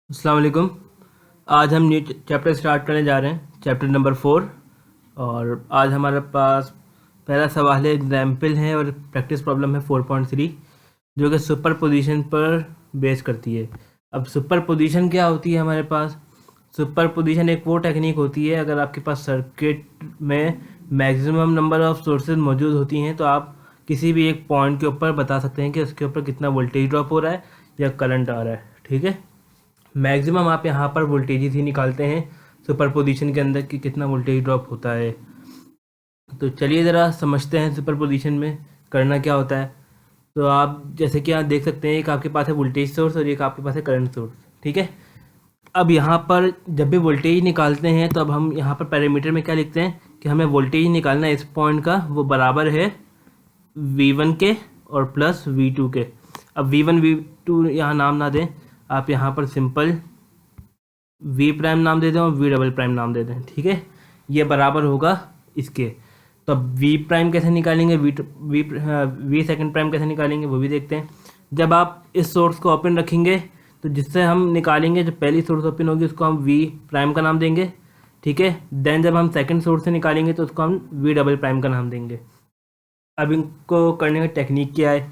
अस्सलाम वालेकुम। आज हम न्यू चैप्टर स्टार्ट करने जा रहे हैं, चैप्टर नंबर 4। और आज हमारे पास पहला सवाल है, एग्जाम्पल है और प्रैक्टिस प्रॉब्लम है 4.3, जो कि सुपर पोजीशन पर बेस करती है। अब सुपर पोजीशन क्या होती है हमारे पास? सुपर पोजीशन एक वो टेक्निक होती है, अगर आपके पास सर्किट में मैक्सिमम नंबर ऑफ सोर्सेज मौजूद होती हैं तो आप किसी भी एक पॉइंट के ऊपर बता सकते हैं कि उसके ऊपर कितना वोल्टेज ड्रॉप हो रहा है या करंट आ रहा है। ठीक है, मैक्सिमम आप यहाँ पर वोल्टेज ही निकालते हैं सुपरपोजिशन के अंदर कि कितना वोल्टेज ड्रॉप होता है। तो चलिए ज़रा समझते हैं सुपरपोजिशन में करना क्या होता है। तो आप जैसे कि आप देख सकते हैं, एक आपके पास है वोल्टेज सोर्स और एक आपके पास है करंट सोर्स। ठीक है, अब यहाँ पर जब भी वोल्टेज निकालते हैं तो अब हम यहाँ पर पैरामीटर में क्या लिखते हैं कि हमें वोल्टेज निकालना है इस पॉइंट का, वो बराबर है V1 के और प्लस V2 के। अब V1 V2 यहाँ नाम ना दें, आप यहाँ पर सिंपल V प्राइम नाम दे दें और V डबल प्राइम नाम दे दें। ठीक है, ये बराबर होगा इसके। तो अब V प्राइम कैसे निकालेंगे, V सेकंड प्राइम कैसे निकालेंगे वो भी देखते हैं। जब आप इस सोर्स को ओपन रखेंगे तो जिससे हम निकालेंगे, जो पहली सोर्स ओपन होगी उसको हम V प्राइम का नाम देंगे। ठीक है, देन जब हम सेकंड सोर्स से निकालेंगे तो उसको हम V डबल प्राइम का नाम देंगे। अब इनको करने की टेक्निक क्या है,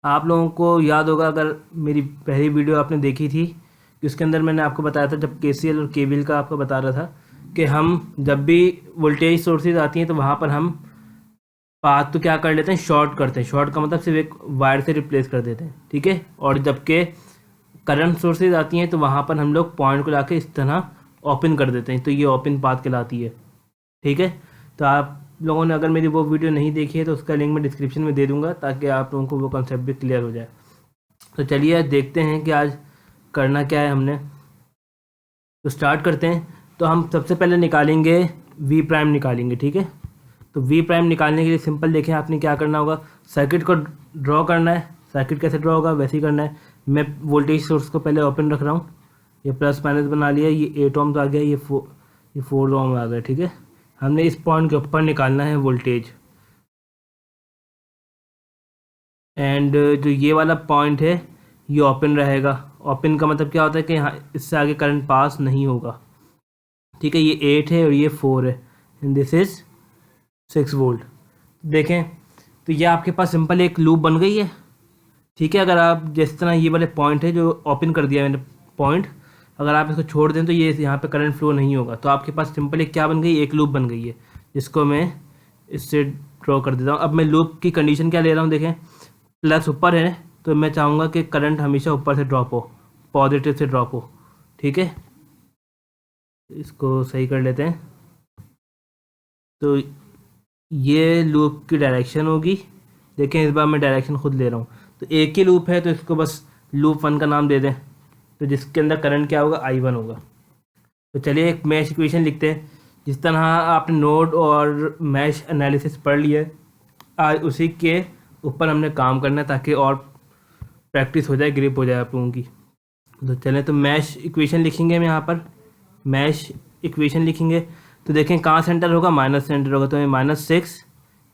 आप लोगों को याद होगा, अगर मेरी पहली वीडियो आपने देखी थी कि उसके अंदर मैंने आपको बताया था, जब KCL और KVL का आपको बता रहा था कि हम जब भी वोल्टेज सोर्सेज आती हैं तो वहाँ पर हम पाथ तो क्या कर लेते हैं, शॉर्ट करते हैं। शॉर्ट का मतलब सिर्फ एक वायर से रिप्लेस कर देते हैं। ठीक है, और जबकि करंट सोर्सेज आती हैं तो वहाँ पर हम लोग पॉइंट को लाके इस तरह ओपन कर देते हैं, तो ये ओपन पाथ कहलाती है। ठीक है, तो आप लोगों ने अगर मेरी वो वीडियो नहीं देखी है तो उसका लिंक मैं डिस्क्रिप्शन में दे दूंगा, ताकि आप लोगों को वो कॉन्सेप्ट भी क्लियर हो जाए। तो चलिए देखते हैं कि आज करना क्या है हमने। तो स्टार्ट करते हैं। तो हम सबसे पहले निकालेंगे V प्राइम निकालेंगे। ठीक है, तो V प्राइम निकालने के लिए सिंपल देखें, आपने क्या करना होगा, सर्किट को ड्रॉ करना है। सर्किट कैसे ड्रॉ होगा वैसे ही करना है। मैं वोल्टेज सोर्स को पहले ओपन रख रहा हूँ, ये प्लस माइनस बना लिया, ये 8 ओम्स आ गया, ये 4 ओम आ गया। ठीक है, हमने इस पॉइंट के ऊपर निकालना है वोल्टेज। एंड जो ये वाला पॉइंट है ये ओपन रहेगा। ओपन का मतलब क्या होता है कि यहाँ इससे आगे करंट पास नहीं होगा। ठीक है, ये 8 है और ये 4 है, एंड दिस इज़ 6 वोल्ट। देखें तो ये आपके पास सिंपल एक लूप बन गई है। ठीक है, अगर आप जिस तरह ये वाले पॉइंट है जो ओपन कर दिया मैंने पॉइंट, अगर आप इसको छोड़ दें तो ये यहाँ पे करंट फ्लो नहीं होगा। तो आपके पास सिंपल एक क्या बन गई, एक लूप बन गई है, जिसको मैं इससे ड्रॉ कर देता हूँ। अब मैं लूप की कंडीशन क्या ले रहा हूँ, देखें प्लस ऊपर है तो मैं चाहूँगा कि करंट हमेशा ऊपर से ड्रॉप हो, पॉजिटिव से ड्रॉप हो। ठीक है, इसको सही कर लेते हैं। तो ये लूप की डायरेक्शन होगी। देखें इस बार मैं डायरेक्शन खुद ले रहा हूँ, तो एक ही लूप है तो इसको बस लूप 1 का नाम दे दें, तो जिसके अंदर करंट क्या होगा, I1 होगा। तो चलिए एक मैश इक्वेशन लिखते हैं। जिस तरह आपने नोड और मैश एनालिसिस पढ़ लिया है, आज उसी के ऊपर हमने काम करना है ताकि और प्रैक्टिस हो जाए, ग्रिप हो जाए आप लोगों की। तो चलें, तो मैश इक्वेशन लिखेंगे हम यहाँ पर, मैश इक्वेशन लिखेंगे। तो देखें कहाँ सेंटर होगा, माइनस सेंटर होगा, तो -6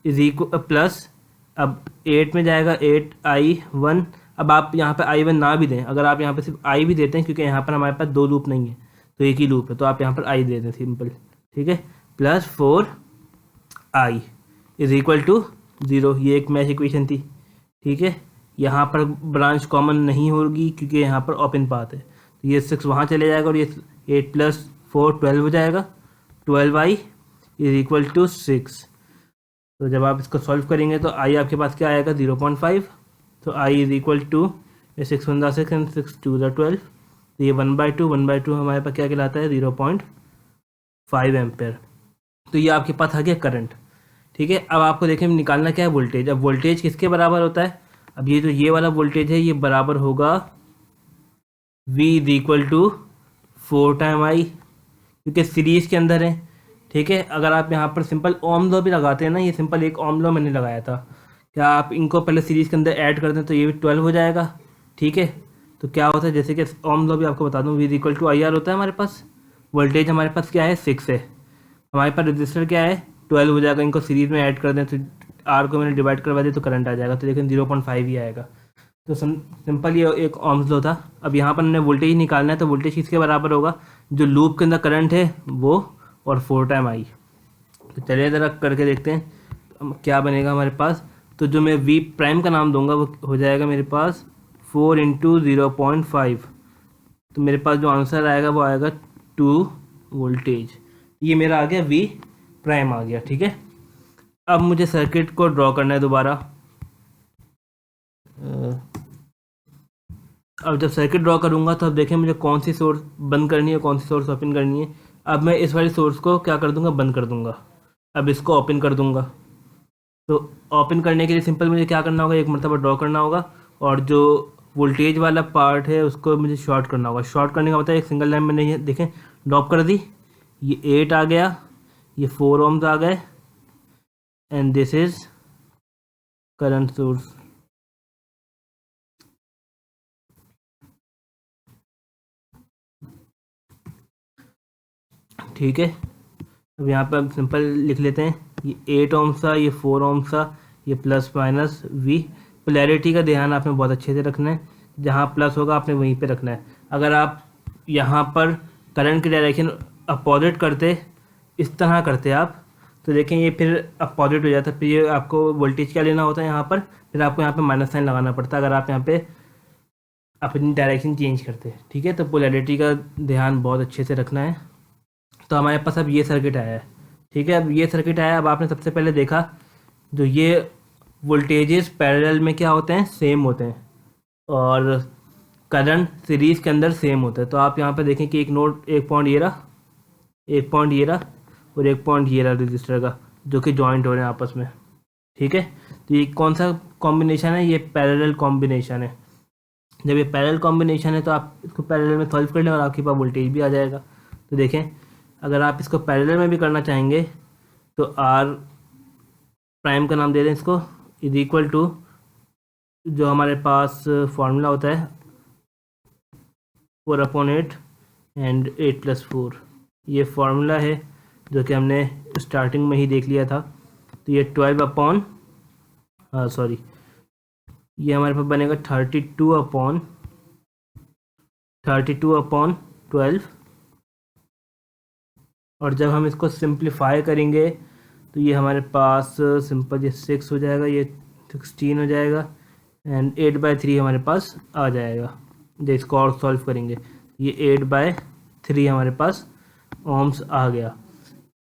इज इक्वल प्लस, अब 8 में जाएगा 8I1। अब आप यहाँ पे I1 ना भी दें, अगर आप यहाँ पे सिर्फ I भी देते हैं, क्योंकि यहाँ पर हमारे पास दो लूप नहीं है तो एक ही लूप है, तो आप यहाँ पर I दे दें सिंपल। ठीक है, plus 4I is equal to 0। ये एक मैश इक्वेशन थी। ठीक है, यहाँ पर ब्रांच कॉमन नहीं होगी क्योंकि यहाँ पर ओपन पाथ है, तो ये 6 वहाँ चले जाएगा और ये 8 + 4 12 हो जाएगा। 12I is equal to 6। तो जब आप इसको सॉल्व करेंगे तो I आपके पास क्या आएगा, 0.5। तो I is equal to 6 1 6 and 6 2 12, तो ये 1/2 हमारे पास क्या कहलाता है, 0.5 एम्पेयर। तो ये आपके पास आ गया करंट। ठीक है, अब आपको देखें निकालना क्या है, वोल्टेज। अब वोल्टेज किसके बराबर होता है, अब ये जो ये वाला वोल्टेज है ये बराबर होगा V is equal to 4 time I, क्योंकि सीरीज़ के अंदर है। ठीक है, अगर आप यहाँ पर सिंपल ओम लॉ भी लगाते हैं ना, ये सिंपल एक ओम लॉ मैंने लगाया था, क्या आप इनको पहले सीरीज़ के अंदर ऐड कर दें तो ये भी 12 हो जाएगा। ठीक है, तो क्या होता है, जैसे कि ओम लॉ भी आपको बता दूँ, V is equal to IR होता है हमारे पास। वोल्टेज हमारे पास क्या है, 6 है, हमारे पास रजिस्टर क्या है, 12 हो जाएगा। इनको सीरीज़ में ऐड कर दें तो R को मैंने डिवाइड करवा दिया तो करंट आ जाएगा, तो लेकिन 0.5 ही आएगा। तो सिंपल ये एक ohms लॉ था। अब यहाँ पर हमने वोल्टेज निकालना है, तो वोल्टेज किसके बराबर होगा, जो लूप के अंदर करंट है वो, और 4 टाइम आई। तो चलिए ज़रा करके देखते हैं क्या बनेगा हमारे पास। तो जो मैं वी प्राइम का नाम दूंगा वो हो जाएगा मेरे पास 4 इंटू 0.5। तो मेरे पास जो आंसर आएगा वो आएगा 2 वोल्टेज। ये मेरा आ गया वी प्राइम आ गया, ठीक है। अब मुझे सर्किट को ड्रॉ करना है दोबारा। अब जब सर्किट ड्रॉ करूँगा तो अब देखें मुझे कौन सी सोर्स बंद करनी है, कौन सी सोर्स ओपन करनी है। अब मैं इस वाली सोर्स को क्या कर दूंगा, बंद कर दूंगा। अब इसको ओपन कर दूंगा। तो ओपन करने के लिए सिंपल मुझे क्या करना होगा, एक मरतबा ड्रॉ करना होगा, और जो वोल्टेज वाला पार्ट है उसको मुझे शॉर्ट करना होगा। शॉर्ट करने का मतलब एक सिंगल लाइन मैंने ये देखें ड्रॉप कर दी, ये 8 आ गया, ये 4 ohms आ गए, and this is current source. ठीक है, अब यहाँ पे हम सिंपल लिख लेते हैं, ये 8 ohms था, ये 4 ohms था, ये प्लस माइनस वी। पोलैरिटी का ध्यान आपने बहुत अच्छे से रखना है, जहाँ प्लस होगा आपने वहीं पे रखना है। अगर आप यहाँ पर करंट की डायरेक्शन अपोजिट करते, इस तरह करते आप, तो देखें ये फिर अपोजिट हो जाता है। फिर ये आपको वोल्टेज क्या लेना होता है यहाँ पर, फिर आपको यहाँ पे माइनस साइन लगाना पड़ता है अगर आप यहाँ पे अपनी डायरेक्शन चेंज करते हैं, ठीक है। तो पोलैरिटी का ध्यान बहुत अच्छे से रखना है। तो हमारे पास अब ये सर्किट आया है, ठीक है। अब ये सर्किट आया, अब आपने सबसे पहले देखा जो ये वोल्टेजेस पैरेलल में क्या होते हैं, सेम होते हैं, और करंट सीरीज़ के अंदर सेम होता है। तो आप यहाँ पर देखें कि एक पॉइंट ये रहा, एक पॉइंट ये रहा, और एक पॉइंट ये रहा रजिस्टर का, जो कि जॉइंट हो रहे हैं आपस में, ठीक है। तो ये कौन सा कॉम्बिनेशन है, ये पैरेलल कॉम्बिनेशन है। जब ये पैरेलल कॉम्बिनेशन है तो आप इसको पैरेलल में सॉल्व कर लें और आपके पास वोल्टेज भी आ जाएगा। तो देखें अगर आप इसको पैरेलल में भी करना चाहेंगे तो आर प्राइम का नाम दे दें इसको, इज इक्वल टू जो हमारे पास फार्मूला होता है 4/8 एंड 8+4, ये फार्मूला है जो कि हमने स्टार्टिंग में ही देख लिया था। तो ये 12 सॉरी ये हमारे पास बनेगा 32/12, और जब हम इसको सिंप्लीफाई करेंगे तो ये हमारे पास सिंपल ये 6 हो जाएगा, ये 16 हो जाएगा, एंड 8/3 हमारे पास आ जाएगा। जब इसको और सॉल्व करेंगे ये 8/3 हमारे पास ohms आ गया,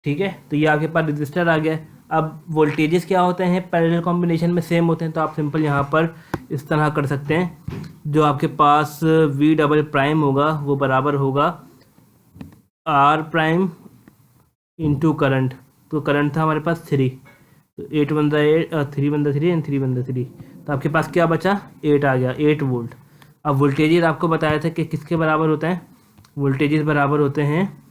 ठीक है। तो ये आपके पास रजिस्टर आ गया। अब वोल्टेजेस क्या होते हैं, पैरेलल कॉम्बिनेशन में सेम होते हैं, तो आप सिंपल यहाँ पर इस तरह कर सकते हैं, जो आपके पास वी डबल प्राइम होगा वो बराबर होगा आर प्राइम इंटू करंट। तो करंट था हमारे पास 3, तो 8 बंदा 8, 3 बंदा 3 एंड 3 बंदा 3, तो आपके पास क्या बचा, 8 आ गया, 8 वोल्ट। अब वोल्टेजेस आपको बताया था कि किसके बराबर होता है, वोल्टेजेस बराबर होते हैं,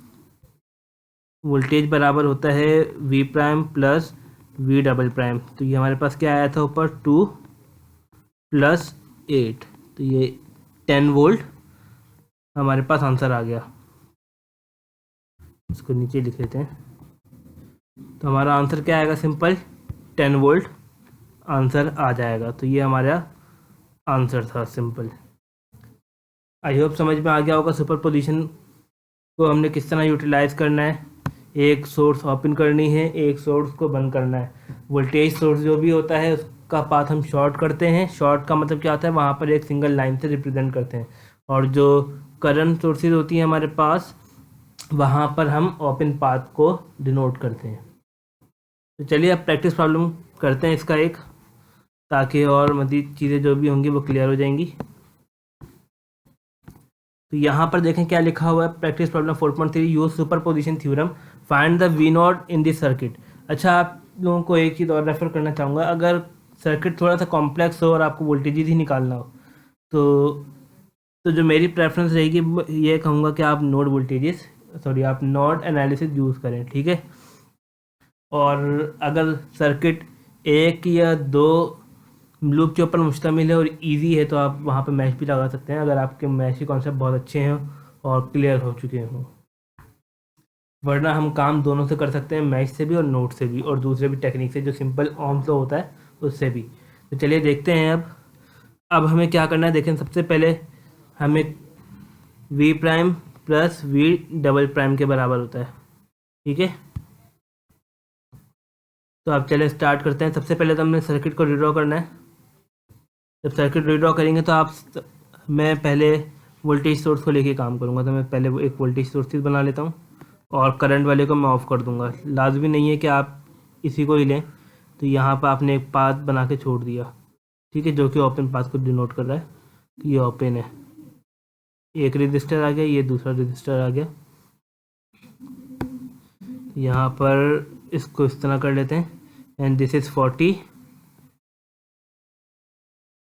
वोल्टेज बराबर होता है V prime plus V double prime. तो ये हमारे पास क्या आया था ऊपर 2 + 8, तो ये 10 वोल्ट हमारे पास आंसर आ गया। इसको नीचे लिख लेते हैं। तो हमारा आंसर क्या आएगा, सिंपल 10 वोल्ट आंसर आ जाएगा। तो ये हमारा आंसर था सिंपल। आई होप समझ में आ गया होगा सुपरपोजिशन को हमने किस तरह यूटिलाइज़ करना है। एक सोर्स ओपन करनी है, एक सोर्स को बंद करना है। वोल्टेज सोर्स जो भी होता है उसका पाथ हम शॉर्ट करते हैं। शॉर्ट का मतलब क्या होता है, वहाँ पर एक सिंगल लाइन से रिप्रेजेंट करते हैं, और जो करंट सोर्सेज होती हैं हमारे पास वहाँ पर हम ओपन पाथ को डिनोट करते हैं। तो चलिए अब प्रैक्टिस प्रॉब्लम करते हैं इसका एक, ताकि और मज़ीद चीज़ें जो भी होंगी वो क्लियर हो जाएंगी। तो यहाँ पर देखें क्या लिखा हुआ है, practice problem 4.3 use superposition theorem find the V naught in this circuit. अच्छा, आप लोगों को एक चीज़ और रेफर करना चाहूँगा, अगर सर्किट थोड़ा सा कॉम्प्लेक्स हो और आपको वोल्टेजेस ही निकालना हो तो जो मेरी प्रेफरेंस रहेगी ये कहूँगा कि आप आप नोड एनालिसिस यूज़ करें, ठीक है। और अगर सर्किट एक या दो लूप के ऊपर मुश्तमिल है और इजी है तो आप वहाँ पे मैश भी लगा सकते हैं, अगर आपके मैश के कॉन्सेप्ट बहुत अच्छे हैं और क्लियर हो चुके हों। वरना हम काम दोनों से कर सकते हैं, मैश से भी और नोड से भी, और दूसरे भी टेक्निक से जो सिंपल ohms लॉ होता है उससे भी। तो चलिए देखते हैं अब अब हमें क्या करना है, देखें सबसे पहले हमें V prime plus V double prime के बराबर होता है, ठीक है। तो अब चले स्टार्ट करते हैं। सबसे पहले तो हमने सर्किट को रीड्रॉ करना है। जब सर्किट रीड्रॉ करेंगे तो मैं पहले वोल्टेज सोर्स को लेके काम करूँगा। तो मैं पहले एक वोल्टेज सोर्सेज बना लेता हूँ और करंट वाले को मैं ऑफ़ कर दूँगा। लाजमी नहीं है कि आप इसी को ही लें। तो यहाँ पर आपने एक पाथ बना के छोड़ दिया, ठीक है, जो कि ओपन पाथ को डिनोट कर रहा है कि ये ओपन है। एक रजिस्टर आ गया, ये दूसरा रजिस्टर आ गया। यहाँ पर इसको इस तरह कर लेते हैं एंड दिस इज़ 40,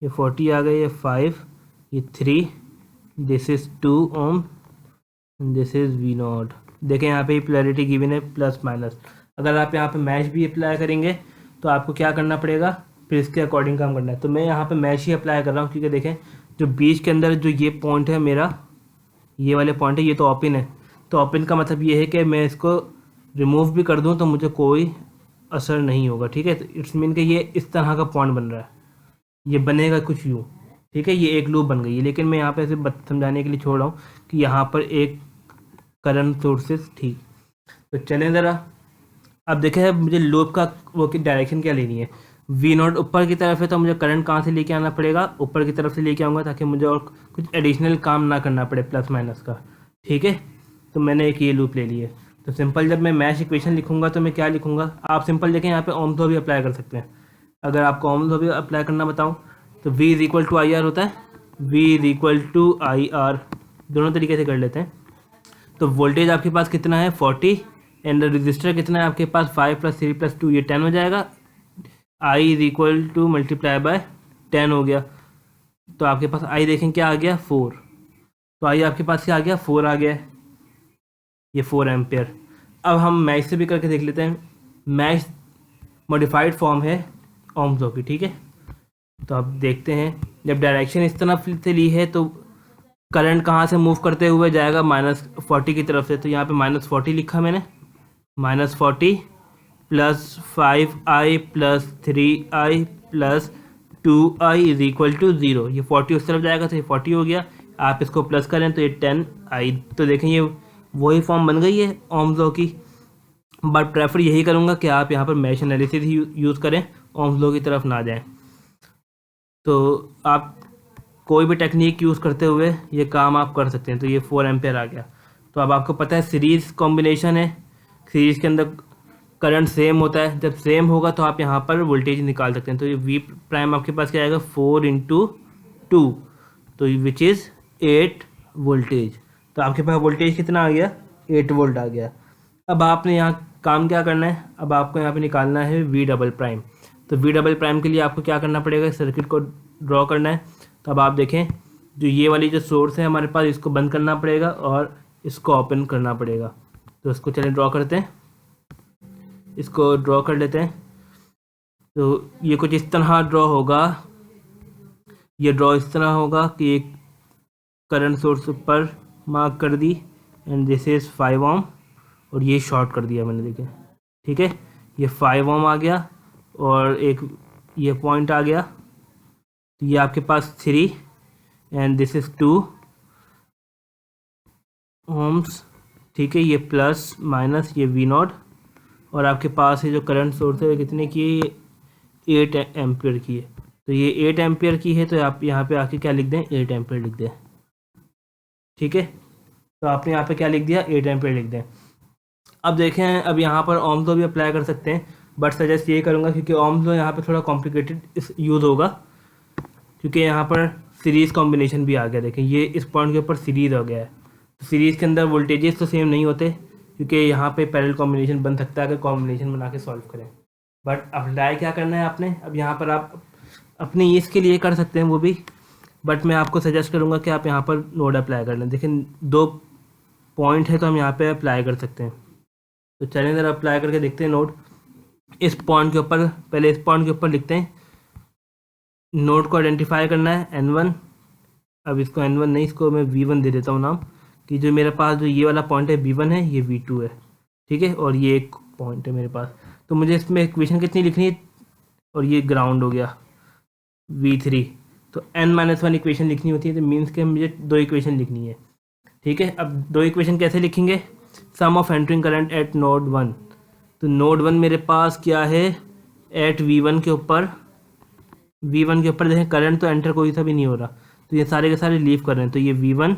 ये 40 आ गया, ये 5, ये 3, this is 2 ohm, this is V naught. देखें यहाँ पे पोलैरिटी गिवन है प्लस माइनस। अगर आप यहाँ पे मैश भी अप्लाई करेंगे तो आपको क्या करना पड़ेगा, फिर इसके अकॉर्डिंग काम करना है। तो मैं यहाँ पे मैश ही अप्लाई कर रहा हूँ, क्योंकि देखें जो बीच के अंदर जो ये पॉइंट है मेरा, ये वाले पॉइंट है, ये तो ओपन है। तो ओपन का मतलब ये है कि मैं इसको रिमूव भी कर दूँ तो मुझे कोई असर नहीं होगा, ठीक है। तो इट्स मीन कि ये इस तरह का पॉइंट बन रहा है, ये बनेगा कुछ यूँ, ठीक है। ये एक लूप बन गई है, लेकिन मैं यहाँ पे ऐसे समझाने के लिए छोड़ रहा हूँ कि यहाँ पर एक करंट सोर्सेस, ठीक। तो चलें ज़रा, अब देखें मुझे लूप का वो की डायरेक्शन क्या लेनी है। वी नॉट ऊपर की तरफ है तो मुझे करंट कहाँ से लेके आना पड़ेगा, ऊपर की तरफ से लेके आऊँगा, ताकि मुझे और कुछ एडिशनल काम ना करना पड़े प्लस माइनस का, ठीक है। तो मैंने एक ये लूप ले ली है। तो सिंपल जब मैं मैश इक्वेशन लिखूंगा तो मैं क्या लिखूंगा, आप सिंपल देखें यहाँ पे ओम्स लॉ भी अप्लाई कर सकते हैं। अगर आपको ओम्स लॉ भी अप्लाई करना बताऊँ तो V is equal to I R होता है, V is equal to I R, दोनों तरीके से कर लेते हैं। तो वोल्टेज आपके पास कितना है 40 एंड रजिस्टर कितना है आपके पास 5 + 3 + 2, ये 10 हो जाएगा। I is equal to multiply by 10 हो गया। तो आपके पास I देखें क्या आ गया 4। तो I आपके पास क्या आ गया 4 आ गया है, ये 4 एम्पियर। अब हम मैश से भी करके देख लेते हैं। मैश मॉडिफाइड फॉर्म है ओम्स लॉ की, ठीक है। तो अब देखते हैं, जब डायरेक्शन इस तरफ से ली है तो करंट कहाँ से मूव करते हुए जाएगा -40 की तरफ से। तो यहाँ पे -40 लिखा मैंने, -40 + 5i + 3i + 2i is equal to 0। ये 40 उस तरफ जाएगा तो ये 40 हो गया। आप इसको प्लस करें तो ये 10i। तो देखें ये वही फॉर्म बन गई है ओम्स लॉ की। बट प्रेफर यही करूँगा कि आप यहाँ पर मैश एनालिसिस ही यूज़ करें, ओम्स लॉ की तरफ ना जाएं। तो आप कोई भी टेक्निक यूज़ करते हुए ये काम आप कर सकते हैं। तो ये 4 एम्पियर आ गया। तो अब आपको पता है सीरीज़ कॉम्बिनेशन है, सीरीज़ के अंदर करंट सेम होता है। जब सेम होगा तो आप यहाँ पर वोल्टेज निकाल सकते हैं। तो ये वी प्राइम आपके पास क्या आएगा 4 × 2, तो विच इज़ 8 वोल्टेज। तो आपके पास वोल्टेज कितना आ गया 8 वोल्ट आ गया। अब आपने यहाँ काम क्या करना है, अब आपको यहाँ पे निकालना है वी डबल प्राइम। तो वी डबल प्राइम के लिए आपको क्या करना पड़ेगा, सर्किट को ड्रॉ करना है। तो अब आप देखें जो ये वाली जो सोर्स है हमारे पास, इसको बंद करना पड़ेगा और इसको ओपन करना पड़ेगा। तो इसको चलें ड्रॉ करते हैं, इसको ड्रॉ कर लेते हैं। तो ये कुछ इस तरह ड्रॉ होगा, ये ड्रॉ इस तरह होगा कि एक करंट सोर्स ऊपर मार्क कर दी एंड दिस इज़ 5 ओम और ये शॉर्ट कर दिया मैंने, देखें, ठीक है। ये 5 ओम आ गया और एक ये पॉइंट आ गया। तो ये आपके पास 3 एंड दिस इज़ 2 ओम्स, ठीक है। ये प्लस माइनस ये वी नॉट और आपके पास ये जो करंट सोर्स है कितने की है, 8 एम्पियर की है। तो ये 8 एम्पियर की है, तो आप यहाँ पे आके क्या लिख दें 8 एम्पियर लिख दें, ठीक है। तो आपने यहाँ पे क्या लिख दिया 8 एम्पियर लिख दें। अब देखें, अब यहाँ पर ओम्स लॉ भी अप्लाई कर सकते हैं, बट सजेस्ट ये करूँगा क्योंकि ओम्स लॉ यहाँ पे थोड़ा कॉम्प्लिकेटेड यूज़ होगा, क्योंकि यहाँ पर सीरीज़ कॉम्बिनेशन भी आ गया। देखें ये इस पॉइंट के ऊपर सीरीज़ हो गया है। तो सीरीज़ के अंदर वोल्टेजेस तो सेम नहीं होते, क्योंकि यहाँ पे पैरेलल कॉम्बिनेशन बन सकता है अगर कॉम्बिनेशन बना के सॉल्व करें। बट अप्लाई क्या करना है आपने, अब यहाँ पर आप अपने ईज़ के लिए कर सकते हैं वो भी, बट मैं आपको सजेस्ट करूँगा कि आप यहाँ पर नोड अप्लाई कर लें। देखिए 2 पॉइंट है तो हम यहाँ पे अप्लाई कर सकते हैं। तो चलें ज़रा अप्लाई करके देखते हैं नोड। इस पॉइंट के ऊपर, पहले इस पॉइंट के ऊपर लिखते हैं, नोड को आइडेंटिफाई करना है N1। अब इसको N1 नहीं, इसको मैं V1 दे देता हूँ नाम, कि जो मेरे पास जो ये वाला पॉइंट है V1 है, ये V2 है, ठीक है। और ये एक पॉइंट है मेरे पास। तो मुझे इसमें इक्वेशन कितनी लिखनी है, और ये ग्राउंड हो गया V3। तो n-1 इक्वेशन लिखनी होती है, तो मीन्स के मुझे 2 इक्वेशन लिखनी है। ठीक है, अब 2 इक्वेशन कैसे लिखेंगे? Sum of entering current at node 1, तो नोड 1 मेरे पास क्या है, एट V1 के ऊपर, V1 के ऊपर देखें करंट तो एंटर कोई सा भी नहीं हो रहा, तो ये सारे के सारे लीव कर रहे हैं, तो ये V1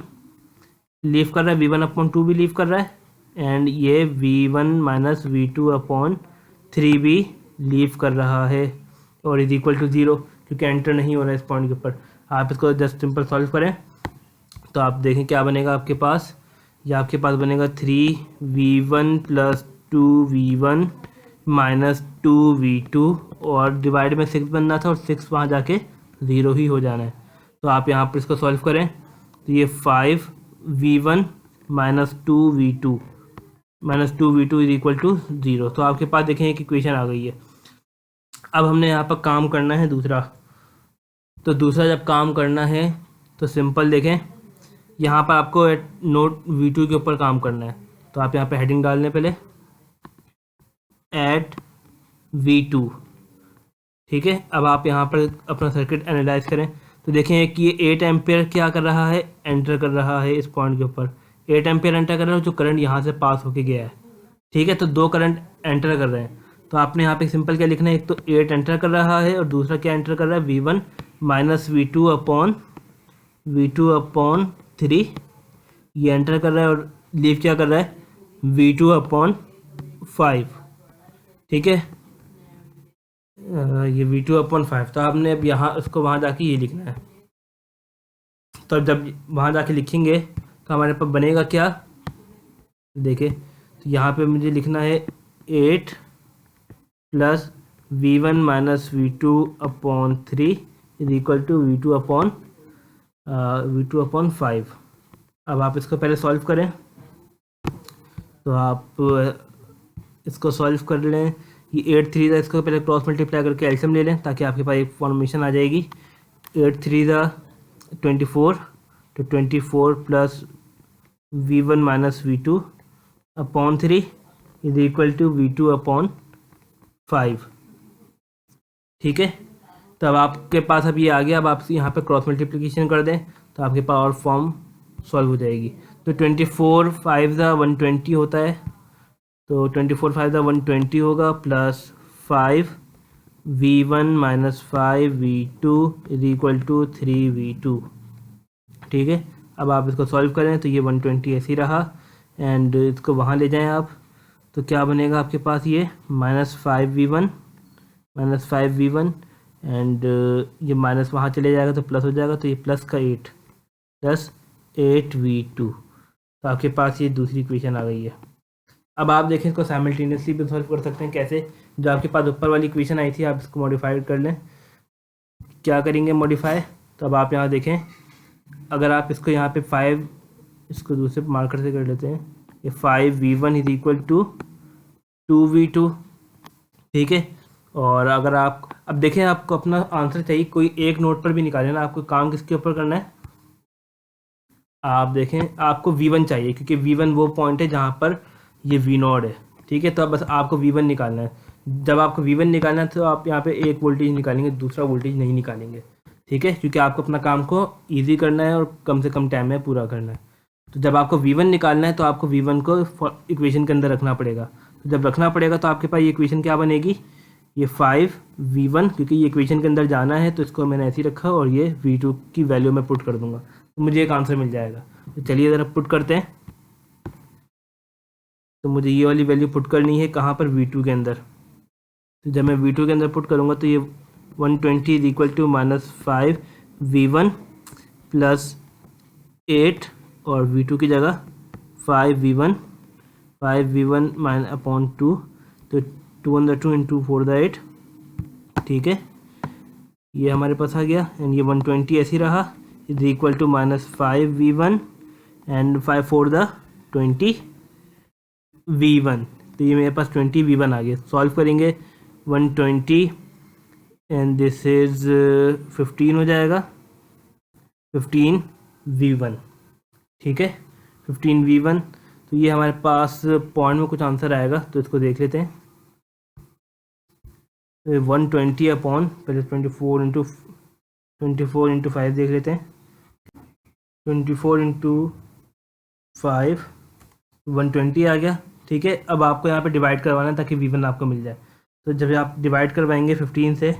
लीव कर रहा है, V1/2 भी लीव कर रहा है, एंड ये V1 माइनस V2/3 भी लीव कर रहा है, और इज इक्वल टू 0, क्योंकि एंटर नहीं हो रहा है इस पॉइंट के ऊपर। आप इसको जस्ट सिंपल सॉल्व करें तो आप देखें क्या बनेगा आपके पास, या आपके पास बनेगा 3V1 + 2V1 माइनस 2V2, और डिवाइड में 6 बनना था और 6 वहाँ जाके 0 ही हो जाना है। तो आप यहाँ पर इसको सॉल्व करें तो ये 5V1 minus 2V2 is equal to 0। तो आपके पास देखें एक इक्वेशन आ गई है। अब हमने यहाँ पर काम करना है दूसरा, तो दूसरा जब काम करना है तो सिंपल देखें, यहाँ पर आपको नोड V2 के ऊपर काम करना है, तो आप यहाँ पे हेडिंग डाल लें पहले, एट V2। ठीक है, अब आप यहाँ पर अपना सर्किट एनालाइज करें तो देखें कि ये 8 एम्पियर क्या कर रहा है, एंटर कर रहा है इस पॉइंट के ऊपर, 8 एम्पियर एंटर कर रहा है, जो करंट यहाँ से पास होके गया है। ठीक है, तो 2 करंट एंटर कर रहे हैं, तो आपने यहाँ पे सिंपल क्या लिखना है, एक तो 8 एंटर कर रहा है और दूसरा क्या एंटर कर रहा है, V1 माइनस V2/3 ये एंटर कर रहा है, और लीव क्या कर रहा है, V2/5। ठीक है, ये V2/5, तो आपने अब यहाँ उसको वहाँ जाके ये लिखना है। तो अब जब वहाँ जाके लिखेंगे तो हमारे पास बनेगा क्या, देखें तो यहाँ पे मुझे लिखना है 8 + V1 minus V2/3 is equal to V2/5। अब आप इसको पहले सॉल्व करें, तो आप इसको सॉल्व कर लें, ये 8 3 इसको पहले क्रॉस मल्टीप्लाई करके एलसीएम ले लें ताकि आपके पास एक फॉर्मेशन आ जाएगी। 8 3 24, तो 24 + V1 minus V2/3 is equal to V2/5। ठीक है, तो अब आपके पास अब ये आ गया। अब आप यहाँ पे क्रॉस मल्टीप्लिकेशन कर दें तो आपके पास और फॉर्म सॉल्व हो जाएगी। तो 24 5 120 होता है, तो 24 5 120 होगा, plus 5 V1 minus 5 V2 is equal to 3V2। ठीक है, अब आप इसको सॉल्व करें तो ये 120 ऐसे ही रहा, एंड इसको वहाँ ले जाएं आप, तो क्या बनेगा आपके पास, ये -5V1 एंड ये माइनस वहाँ चले जाएगा तो प्लस हो जाएगा, तो ये प्लस का 8 प्लस 8V2। तो आपके पास ये दूसरी इक्वेशन आ गई है। अब आप देखें इसको साइमल्टेनियसली भी सॉल्व कर सकते हैं। कैसे, जो आपके पास ऊपर वाली इक्वेशन आई थी आप इसको मॉडिफाइड कर लें। क्या करेंगे मॉडिफाई, तो अब आप यहाँ देखें, अगर आप इसको यहाँ पे 5, इसको दूसरे मार्कर से कर लेते हैं, ये 5V1 is equal to 2V2। ठीक है, और अगर आप अब देखें आपको अपना आंसर चाहिए कोई एक नोट पर भी निकालें ना, आपको काम किसके ऊपर करना है, आप देखें आपको V1 चाहिए, क्योंकि V1 वो पॉइंट है जहाँ पर ये V0 है। ठीक है, तो अब बस आपको V1 निकालना है। जब आपको V1 निकालना है तो आप यहाँ पे एक वोल्टेज निकालेंगे, दूसरा वोल्टेज नहीं निकालेंगे। ठीक है, क्योंकि आपको अपना काम को ईजी करना है और कम से कम टाइम में पूरा करना है। तो जब आपको V1 निकालना है तो आपको V1 को इक्वेशन के अंदर रखना पड़ेगा। तो जब रखना पड़ेगा तो आपके पास ये इक्वेशन क्या बनेगी, ये 5V1, क्योंकि ये इक्वेशन के अंदर जाना है तो इसको मैंने ऐसे ही रखा, और ये V2 की वैल्यू में पुट कर दूंगा तो मुझे एक आंसर मिल जाएगा। तो चलिए ज़रा पुट करते हैं। तो मुझे ये वाली वैल्यू पुट करनी है कहाँ पर, V2 के अंदर। तो जब मैं V2 के अंदर पुट करूँगा तो ये 120 is equal to -5V1 plus 8, और V2 की जगह 5V1 -2, तो 2 × 2 × 4 × 8। ठीक है, ये हमारे पास आ गया, एंड ये 120 ऐसे ही रहा, is equal to -5V1 and 5 4 20V1। तो ये मेरे पास 20V1 आ गया। सॉल्व करेंगे 120 एंड दिस इज 15 हो जाएगा, 15V1। ठीक है, 15V1। तो ये हमारे पास पॉइंट में कुछ आंसर आएगा, तो इसको देख लेते हैं। 120 अपॉन पहले 24 × 24 × 5 देख लेते हैं। 24 × 5 120 आ गया। ठीक है, अब आपको यहाँ पे डिवाइड करवाना है ताकि V1 आपको मिल जाए। तो जब आप डिवाइड करवाएंगे 15 से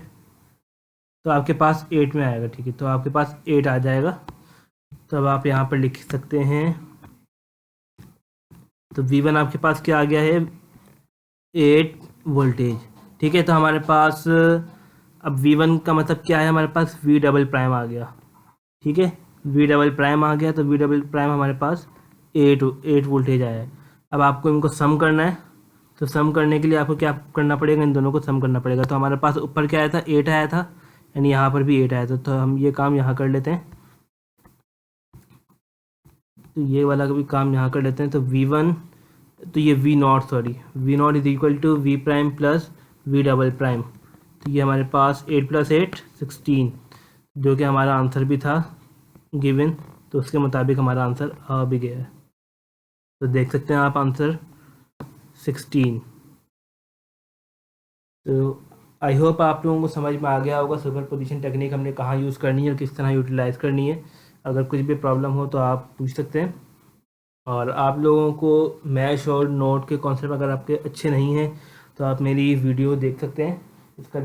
तो आपके पास 8 में आएगा। ठीक है, तो आपके पास 8 आ जाएगा। तो अब आप यहाँ पर लिख सकते हैं, तो V1 आपके पास क्या आ गया है, 8 वोल्टेज। ठीक है, तो हमारे पास अब V1 का मतलब क्या है, हमारे पास V डबल प्राइम आ गया। ठीक है, V डबल प्राइम आ गया, तो V डबल प्राइम हमारे पास 8 वोल्टेज आया है। अब आपको इनको सम करना है, तो सम करने के लिए आपको क्या करना पड़ेगा, इन दोनों को सम करना पड़ेगा। तो हमारे पास ऊपर क्या आया था, 8 आया था, यानी यहाँ पर भी 8 आया था। तो हम ये काम यहाँ कर लेते हैं, तो ये वाला भी काम यहाँ कर लेते हैं। तो V1, तो ये V0 is equal to V prime plus V double prime. तो ये हमारे पास 8 + 8 16, जो कि हमारा आंसर भी था गिवन। तो उसके मुताबिक हमारा आंसर आ भी गया है। तो देख सकते हैं आप आंसर 16। तो आई होप आप लोगों को समझ में आ गया होगा सुपर पोजिशन टेक्निक हमने कहाँ यूज़ करनी है और किस तरह यूटिलाइज़ करनी है। अगर कुछ भी प्रॉब्लम हो तो आप पूछ सकते हैं। और आप लोगों को मैश और नोट के कॉन्सेप्ट अगर आपके अच्छे नहीं हैं तो आप मेरी वीडियो देख सकते हैं, इसका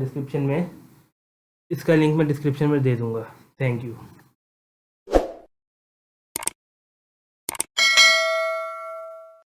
लिंक मैं डिस्क्रिप्शन में दे दूँगा। Thank you.